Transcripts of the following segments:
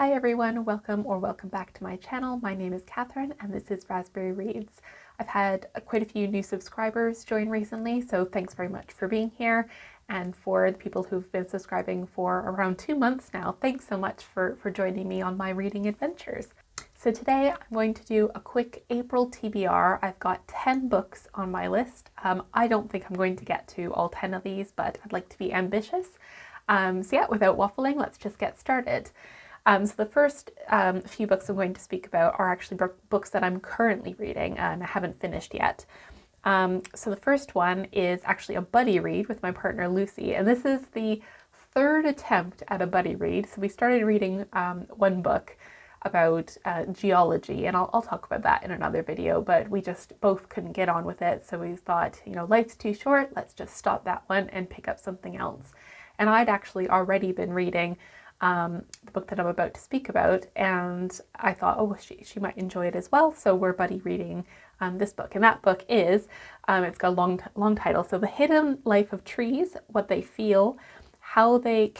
Hi everyone, welcome back to my channel. My name is Catherine and this is Raspberry Reads. I've had quite a few new subscribers join recently, so thanks very much for being here. And for the people who've been subscribing for around 2 months now, thanks so much for joining me on my reading adventures. So today I'm going to do a quick April TBR. I've got 10 books on my list. I don't think I'm going to get to all 10 of these, but I'd like to be ambitious. So yeah, without waffling, let's just get started. So the first few books I'm going to speak about are actually books that I'm currently reading and I haven't finished yet. So the first one is actually a buddy read with my partner Lucy, and this is the third attempt at a buddy read. So we started reading one book about geology, and I'll talk about that in another video, but we just both couldn't get on with it. So we thought, you know, life's too short, let's just stop that one and pick up something else. And I'd actually already been reading the book that I'm about to speak about, and I thought, oh, she might enjoy it as well, so we're buddy reading this book. And that book is, it's got a long title, so The Hidden Life of Trees, What They Feel, How They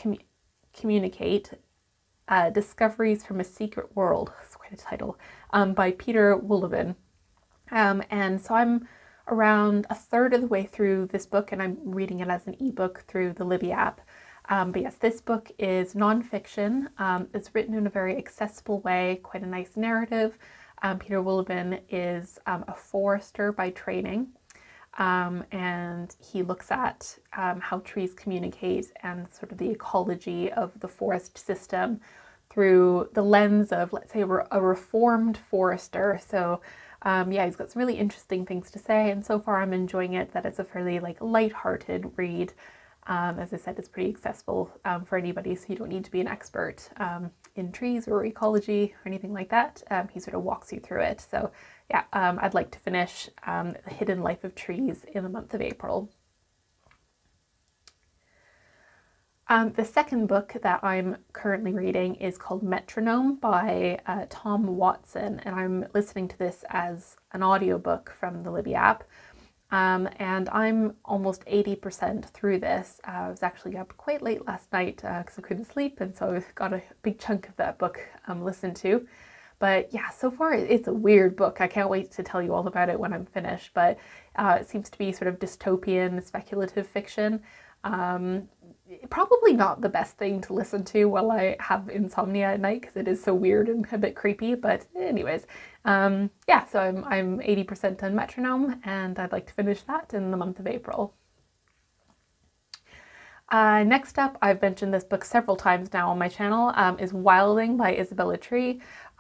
Communicate, Discoveries from a Secret World. That's quite a title, by Wohlleben. And so I'm around a third of the way through this book, and I'm reading it as an ebook through the Libby app. But yes, this book is nonfiction. It's written in a very accessible way, quite a nice narrative. Wohlleben is a forester by training, and he looks at how trees communicate and sort of the ecology of the forest system through the lens of, let's say, a reformed forester. So yeah, he's got some really interesting things to say, and so far I'm enjoying it, that it's a fairly light-hearted read. As I said, it's pretty accessible for anybody, so you don't need to be an expert in trees or ecology or anything like that. He sort of walks you through it. So yeah, I'd like to finish The Hidden Life of Trees in the month of April. The second book that I'm currently reading is called Metronome by Tom Watson, and I'm listening to this as an audiobook from the Libby app. And I'm almost 80% through this. I was actually up quite late last night because I couldn't sleep, and so I got a big chunk of that book listened to. But yeah, so far it's a weird book. I can't wait to tell you all about it when I'm finished, but it seems to be sort of dystopian, speculative fiction. Probably not the best thing to listen to while I have insomnia at night, because it is so weird and a bit creepy, but anyways, yeah, so I'm 80% done Metronome, and I'd like to finish that in the month of April. Next up, I've mentioned this book several times now on my channel, is Wohlleben by Isabella.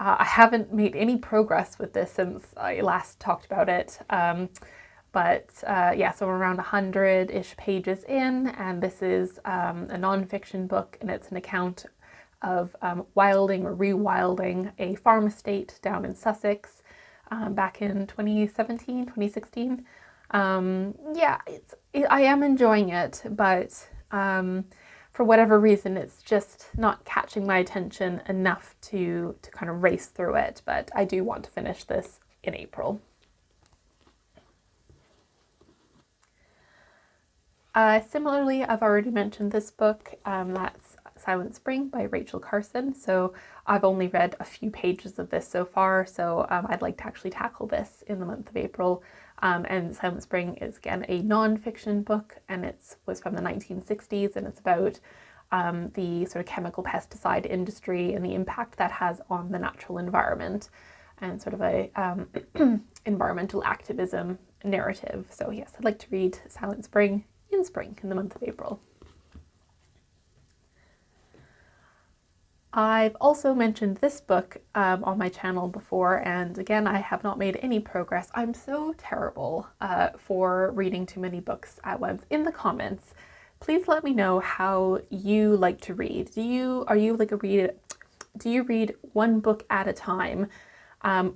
I haven't made any progress with this since I last talked about it. But yeah, so we're around 100-ish pages in, and this is a nonfiction book, and it's an account of wilding or rewilding a farm estate down in Sussex back in 2017, 2016. Yeah, I am enjoying it, but for whatever reason, it's just not catching my attention enough to kind of race through it, but I do want to finish this in April. Similarly, I've already mentioned this book, that's Silent Spring by Rachel Carson. So I've only read a few pages of this so far, so I'd like to actually tackle this in the month of April. And Silent Spring is, again, a non-fiction book, and it was from the 1960s, and it's about the sort of chemical pesticide industry and the impact that has on the natural environment, and sort of a environmental activism narrative. So yes, I'd like to read Silent Spring in the month of April. I've also mentioned this book on my channel before, and again, I have not made any progress. I'm so terrible for reading too many books at once. In the comments, please let me know how you like to read. Do you read one book at a time?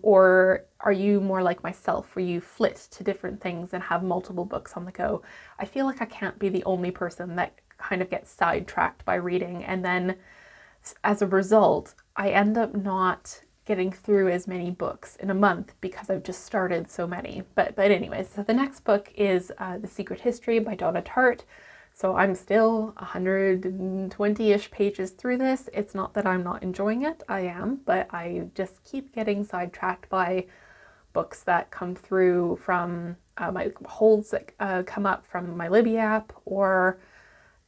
Or are you more like myself, where you flit to different things and have multiple books on the go? I feel like I can't be the only person that kind of gets sidetracked by reading, and then as a result, I end up not getting through as many books in a month because I've just started so many. But anyways, so the next book is The Secret History by Donna Tart. So I'm still 120-ish pages through this. It's not that I'm not enjoying it, I am, but I just keep getting sidetracked by books that come through from my holds that come up from my Libby app, or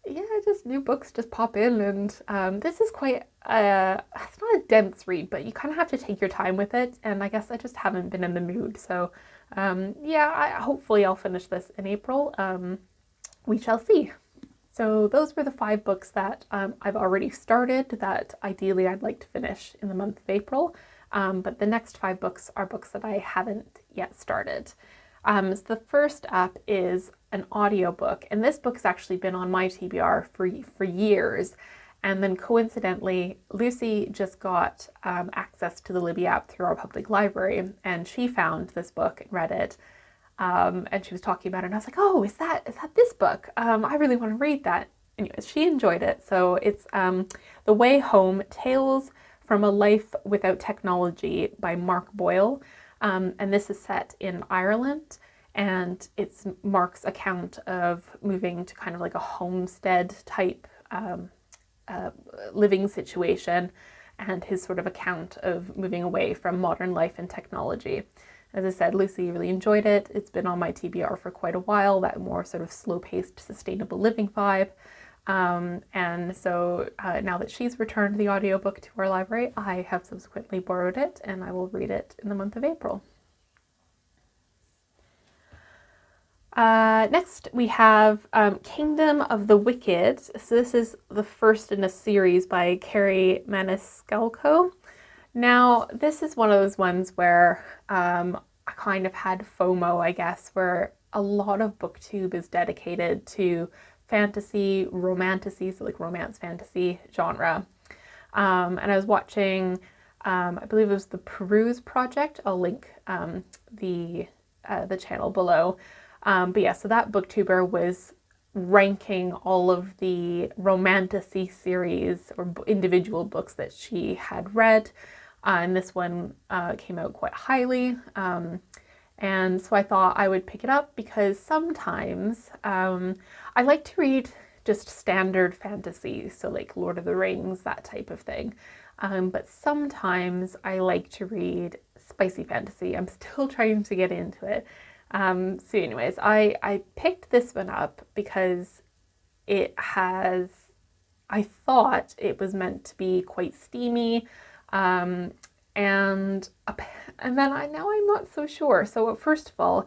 yeah, just new books just pop in. And this is quite, it's not a dense read, but you kind of have to take your time with it. And I guess I just haven't been in the mood. So yeah, hopefully I'll finish this in April. We shall see. So those were the 5 books that I've already started that ideally I'd like to finish in the month of April. But the next 5 books are books that I haven't yet started. So the first up is an audiobook, and this book has actually been on my TBR for years. And then coincidentally, Lucy just got access to the Libby app through our public library, and she found this book and read it. And she was talking about it, and I was like, oh, is that this book? I really want to read that. Anyways, she enjoyed it. So it's The Way Home, Tales from a Life Without Technology by Boyle. And this is set in Ireland, and it's Mark's account of moving to kind of like a homestead type living situation, and his sort of account of moving away from modern life and technology. As I said, Lucy really enjoyed it. It's been on my TBR for quite a while, that more sort of slow-paced, sustainable living vibe. And so now that she's returned the audiobook to our library, I have subsequently borrowed it, and I will read it in the month of April. Next we have Kingdom of the Wicked. So this is the first in a series by Kerri Maniscalco. Now this is one of those ones where I kind of had FOMO, I guess, where a lot of booktube is dedicated to fantasy, romantasy, so like romance fantasy genre. And I was watching, I believe it was the Peruse Project. I'll link the channel below. But yeah, so that booktuber was ranking all of the romantasy series or individual books that she had read. And this one came out quite highly. And so I thought I would pick it up because sometimes I like to read just standard fantasy, so like Lord of the Rings, that type of thing. But sometimes I like to read spicy fantasy. I'm still trying to get into it. So anyways, I picked this one up because I thought it was meant to be quite steamy. And then now I'm not so sure. So first of all,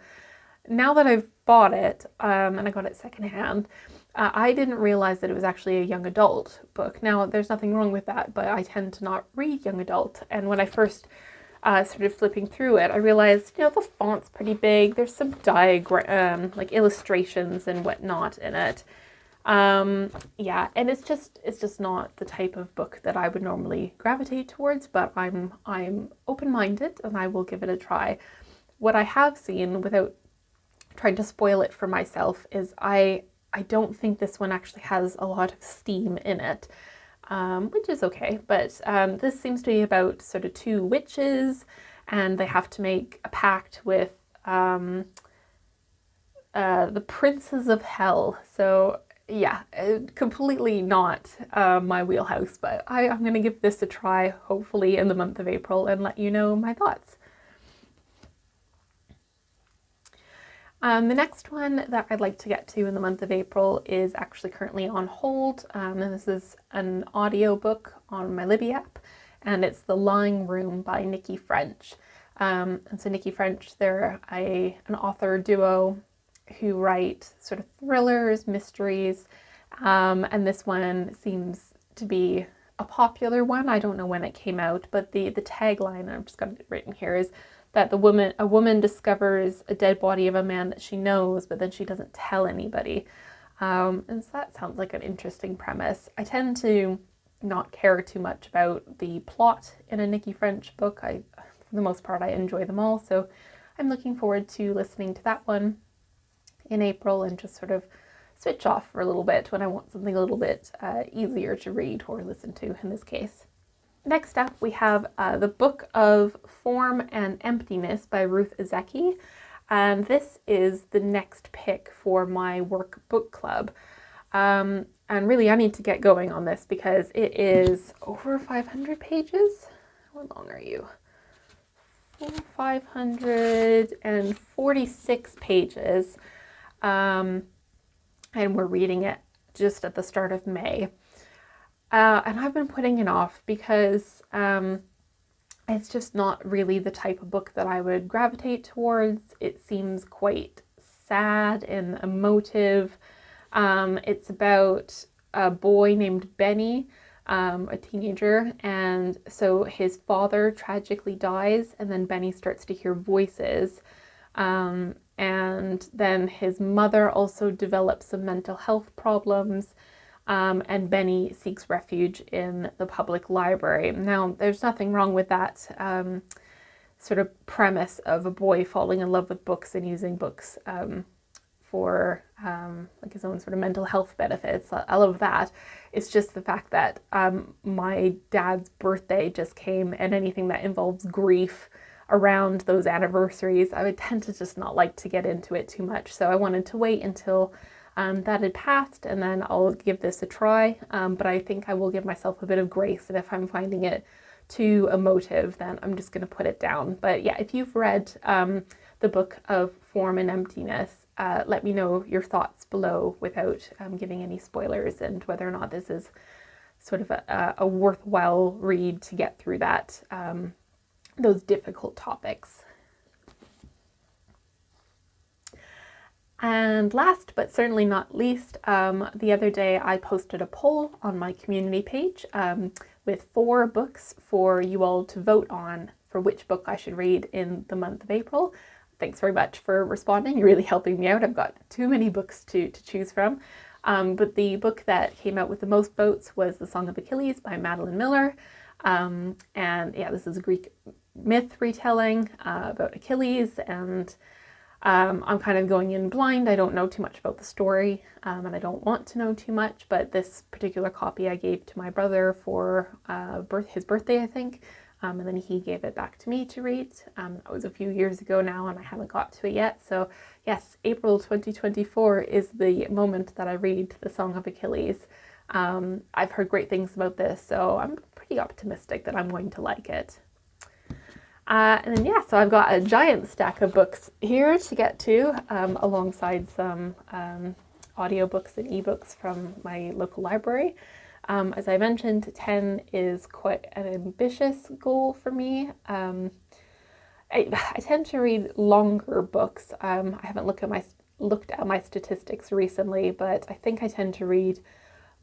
now that I've bought it, and I got it secondhand, I didn't realize that it was actually a young adult book. Now, there's nothing wrong with that, but I tend to not read young adult. And when I first started flipping through it, I realized, the font's pretty big. There's some like illustrations and whatnot in it. Yeah, and it's just not the type of book that I would normally gravitate towards, but I'm open-minded and I will give it a try. What I have seen, without trying to spoil it for myself, is I don't think this one actually has a lot of steam in it, which is okay. But this seems to be about sort of 2 witches, and they have to make a pact with the princes of hell. So yeah, completely not my wheelhouse, but I'm going to give this a try, hopefully in the month of April, and let you know my thoughts. The next one that I'd like to get to in the month of April is actually currently on hold, and this is an audiobook on my Libby app, and it's The Lying Room by Nicci French. And so Nicci French, they're an author duo who write sort of thrillers, mysteries, and this one seems to be a popular one. I don't know when it came out, but the tagline, I've just got it written here, is that a woman discovers a dead body of a man that she knows, but then she doesn't tell anybody. And so that sounds like an interesting premise. I tend to not care too much about the plot in a Nicci French book. For the most part, I enjoy them all, so I'm looking forward to listening to that one in April and just sort of switch off for a little bit when I want something a little bit easier to read or listen to in this case. Next up, we have The Book of Form and Emptiness by Ruth and this is the next pick for my work book club. And really I need to get going on this because it is over 500 pages. How long are you? 546 pages. And we're reading it just at the start of May. And I've been putting it off because it's just not really the type of book that I would gravitate towards. It seems quite sad and emotive. It's about a boy named Benny, a teenager, and so his father tragically dies, and then Benny starts to hear voices. And then his mother also develops some mental health problems. And Benny seeks refuge in the public library. Now, there's nothing wrong with that sort of premise of a boy falling in love with books and using books for like his own sort of mental health benefits. I love that. It's just the fact that my dad's birthday just came, and anything that involves grief around those anniversaries, I would tend to just not like to get into it too much. So I wanted to wait until that had passed, and then I'll give this a try. But I think I will give myself a bit of grace, and if I'm finding it too emotive, then I'm just going to put it down. But yeah, if you've read the book of Form and Emptiness, let me know your thoughts below without giving any spoilers, and whether or not this is sort of a worthwhile read to get through that those difficult topics. And last but certainly not least, the other day I posted a poll on my community page with 4 books for you all to vote on for which book I should read in the month of April. Thanks very much for responding. You're really helping me out. I've got too many books to choose from. But the book that came out with the most votes was The Song of Achilles by Madeline Miller. And yeah, this is a Greek myth retelling about Achilles, and I'm kind of going in blind. I don't know too much about the story, and I don't want to know too much, but this particular copy I gave to my brother for his birthday, I think, and then he gave it back to me to read. That was a few years ago now, and I haven't got to it yet. So yes, April 2024 is the moment that I read The Song of Achilles. I've heard great things about this, so I'm pretty optimistic that I'm going to like it. And then yeah, so I've got a giant stack of books here to get to, alongside some audiobooks and ebooks from my local library. As I mentioned, 10 is quite an ambitious goal for me. I tend to read longer books. I haven't looked at my statistics recently, but I think I tend to read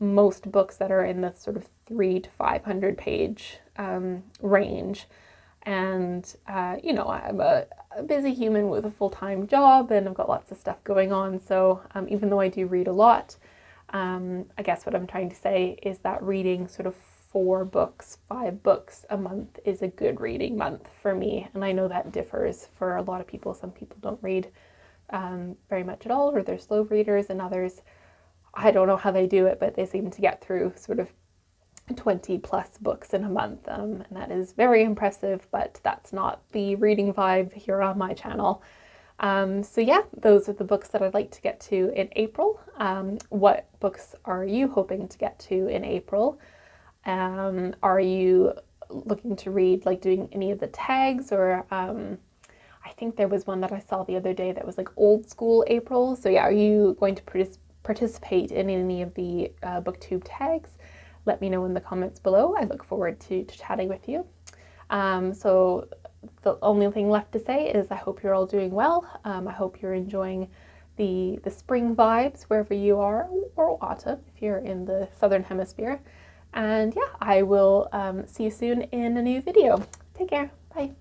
most books that are in the sort of 300 to 500 page range. And, you know, I'm a busy human with a full-time job, and I've got lots of stuff going on. So even though I do read a lot, I guess what I'm trying to say is that reading sort of 4 books, 5 books a month is a good reading month for me. And I know that differs for a lot of people. Some people don't read very much at all, or they're slow readers, and others, I don't know how they do it, but they seem to get through sort of 20 plus books in a month, and that is very impressive, but that's not the reading vibe here on my channel. So yeah, those are the books that I'd like to get to in April. What books are you hoping to get to in April? Are you looking to read, like, doing any of the tags, or I think there was one that I saw the other day that was like old school April. So yeah, are you going to participate in any of the booktube tags? Let me know in the comments below. I look forward to chatting with you. So the only thing left to say is I hope you're all doing well. I hope you're enjoying the spring vibes wherever you are, or autumn if you're in the southern hemisphere. And yeah, I will see you soon in a new video. Take care. Bye.